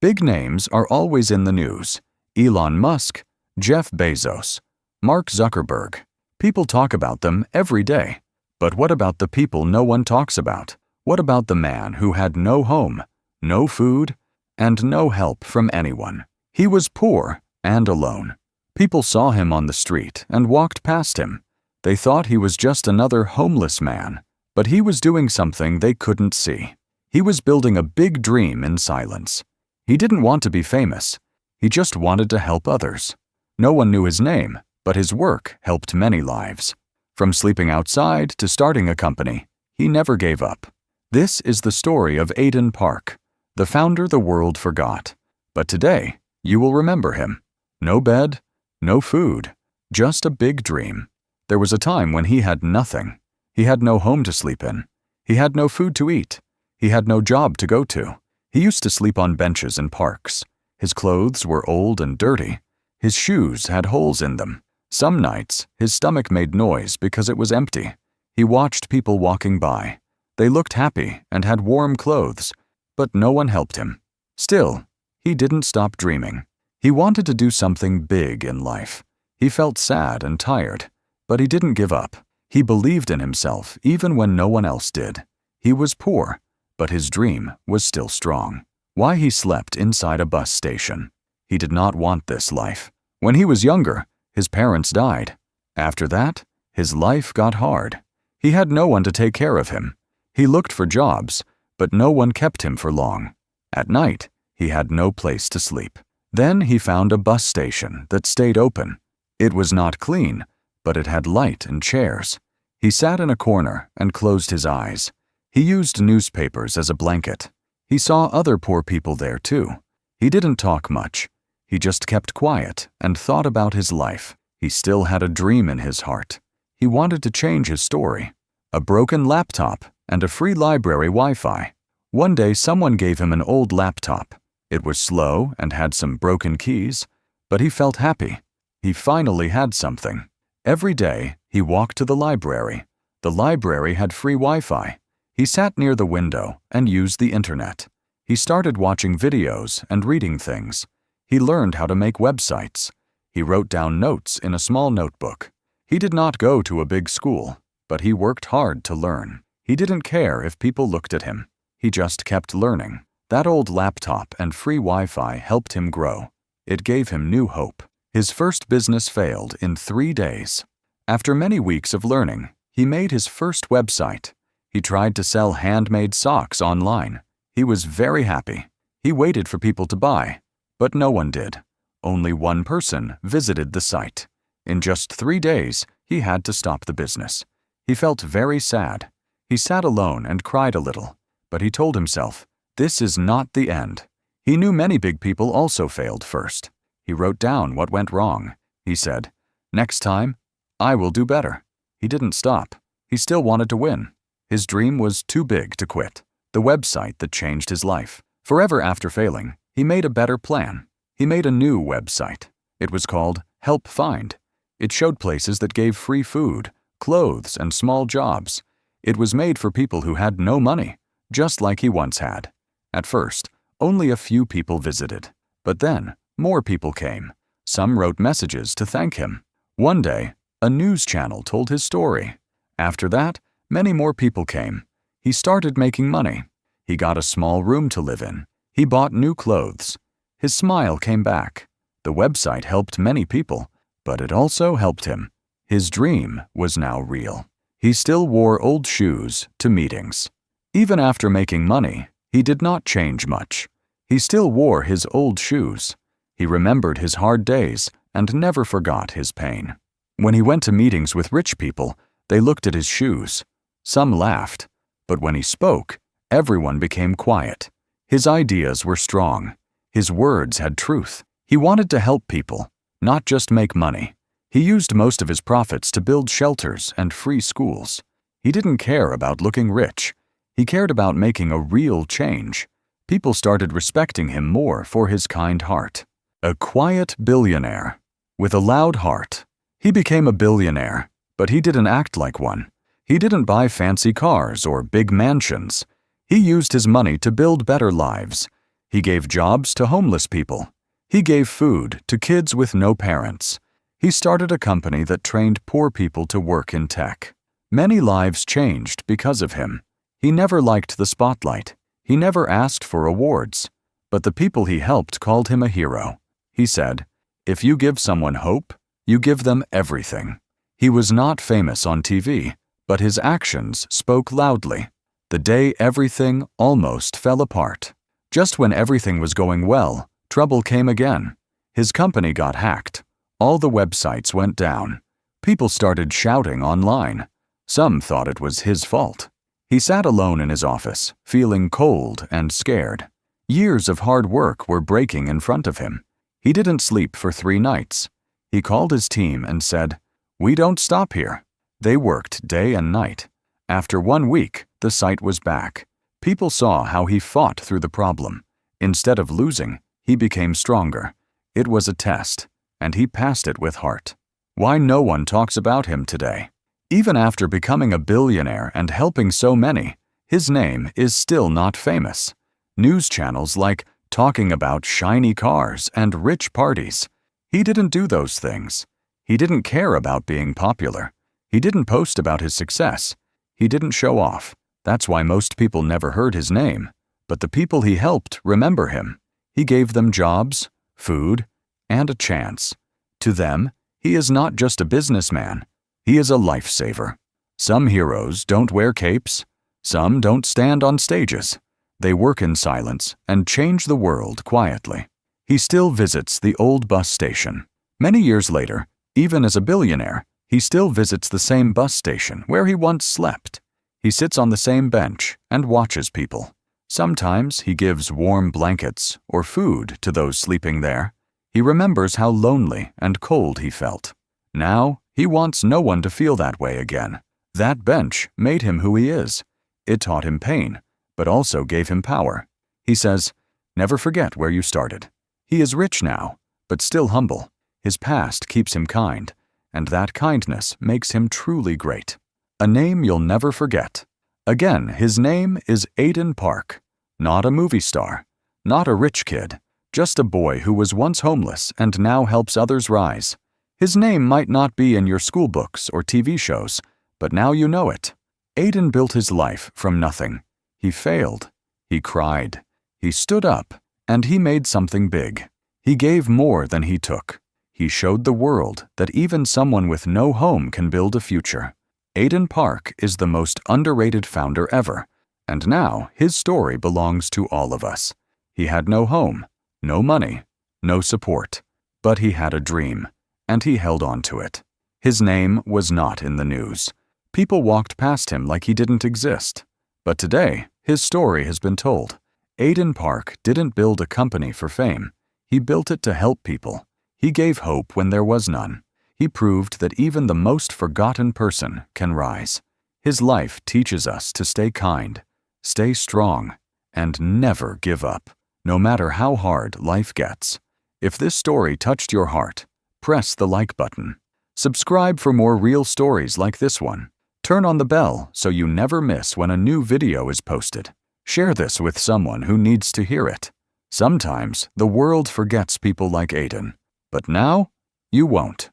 Big names are always in the news. Elon Musk, Jeff Bezos, Mark Zuckerberg. People talk about them every day. But what about the people no one talks about? What about the man who had no home, no food, and no help from anyone? He was poor and alone. People saw him on the street and walked past him. They thought he was just another homeless man, but he was doing something they couldn't see. He was building a big dream in silence. He didn't want to be famous. He just wanted to help others. No one knew his name, but his work helped many lives. From sleeping outside to starting a company, he never gave up. This is the story of Aidan Park, the founder the world forgot. But today, you will remember him. No bed, no food, just a big dream. There was a time when he had nothing. He had no home to sleep in. He had no food to eat. He had no job to go to. He used to sleep on benches in parks. His clothes were old and dirty. His shoes had holes in them. Some nights, his stomach made noise because it was empty. He watched people walking by. They looked happy and had warm clothes, but no one helped him. Still, he didn't stop dreaming. He wanted to do something big in life. He felt sad and tired, but he didn't give up. He believed in himself even when no one else did. He was poor, but his dream was still strong. Why he slept inside a bus station. He did not want this life. When he was younger, his parents died. After that, his life got hard. He had no one to take care of him. He looked for jobs, but no one kept him for long. At night, he had no place to sleep. Then he found a bus station that stayed open. It was not clean, but it had light and chairs. He sat in a corner and closed his eyes. He used newspapers as a blanket. He saw other poor people there too. He didn't talk much. He just kept quiet and thought about his life. He still had a dream in his heart. He wanted to change his story. A broken laptop and a free library Wi-Fi. One day someone gave him an old laptop. It was slow and had some broken keys, but he felt happy. He finally had something. Every day, he walked to the library. The library had free Wi-Fi. He sat near the window and used the internet. He started watching videos and reading things. He learned how to make websites. He wrote down notes in a small notebook. He did not go to a big school, but he worked hard to learn. He didn't care if people looked at him. He just kept learning. That old laptop and free Wi-Fi helped him grow. It gave him new hope. His first business failed in 3 days. After many weeks of learning, he made his first website. He tried to sell handmade socks online. He was very happy. He waited for people to buy, but no one did. Only one person visited the site. In just 3 days, he had to stop the business. He felt very sad. He sat alone and cried a little, but he told himself, this is not the end. He knew many big people also failed first. He wrote down what went wrong. He said, next time, I will do better. He didn't stop. He still wanted to win. His dream was too big to quit. The website that changed his life. Forever after failing, he made a better plan. He made a new website. It was called Help Find. It showed places that gave free food, clothes, and small jobs. It was made for people who had no money, just like he once had. At first, only a few people visited. But then, more people came. Some wrote messages to thank him. One day, a news channel told his story. After that, many more people came. He started making money. He got a small room to live in. He bought new clothes. His smile came back. The website helped many people, but it also helped him. His dream was now real. He still wore old shoes to meetings. Even after making money, he did not change much. He still wore his old shoes. He remembered his hard days and never forgot his pain. When he went to meetings with rich people, they looked at his shoes. Some laughed, but when he spoke, everyone became quiet. His ideas were strong. His words had truth. He wanted to help people, not just make money. He used most of his profits to build shelters and free schools. He didn't care about looking rich. He cared about making a real change. People started respecting him more for his kind heart. A quiet billionaire with a loud heart. He became a billionaire, but he didn't act like one. He didn't buy fancy cars or big mansions. He used his money to build better lives. He gave jobs to homeless people. He gave food to kids with no parents. He started a company that trained poor people to work in tech. Many lives changed because of him. He never liked the spotlight. He never asked for awards. But the people he helped called him a hero. He said, "If you give someone hope, you give them everything." He was not famous on TV, but his actions spoke loudly. The day everything almost fell apart. Just when everything was going well, trouble came again. His company got hacked. All the websites went down. People started shouting online. Some thought it was his fault. He sat alone in his office, feeling cold and scared. Years of hard work were breaking in front of him. He didn't sleep for 3 nights. He called his team and said, "We don't stop here." They worked day and night. After 1 week, the site was back. People saw how he fought through the problem. Instead of losing, he became stronger. It was a test, and he passed it with heart. Why no one talks about him today? Even after becoming a billionaire and helping so many, his name is still not famous. News channels like talking about shiny cars and rich parties. He didn't do those things. He didn't care about being popular. He didn't post about his success. He didn't show off. That's why most people never heard his name. But the people he helped remember him. He gave them jobs, food, and a chance. To them, he is not just a businessman. He is a lifesaver. Some heroes don't wear capes. Some don't stand on stages. They work in silence and change the world quietly. He still visits the old bus station. Many years later, even as a billionaire, he still visits the same bus station where he once slept. He sits on the same bench and watches people. Sometimes he gives warm blankets or food to those sleeping there. He remembers how lonely and cold he felt. Now, he wants no one to feel that way again. That bench made him who he is. It taught him pain, but also gave him power. He says, "Never forget where you started." He is rich now, but still humble. His past keeps him kind, and that kindness makes him truly great. A name you'll never forget. Again, his name is Aidan Park. Not a movie star, not a rich kid, just a boy who was once homeless and now helps others rise. His name might not be in your school books or TV shows, but now you know it. Aidan built his life from nothing. He failed. He cried. He stood up, and he made something big. He gave more than he took. He showed the world that even someone with no home can build a future. Aidan Park is the most underrated founder ever, and now his story belongs to all of us. He had no home, no money, no support, but he had a dream, and he held on to it. His name was not in the news. People walked past him like he didn't exist. But today, his story has been told. Aidan Park didn't build a company for fame. He built it to help people. He gave hope when there was none. He proved that even the most forgotten person can rise. His life teaches us to stay kind, stay strong, and never give up, no matter how hard life gets. If this story touched your heart, press the like button. Subscribe for more real stories like this one. Turn on the bell so you never miss when a new video is posted. Share this with someone who needs to hear it. Sometimes the world forgets people like Aidan, but now you won't.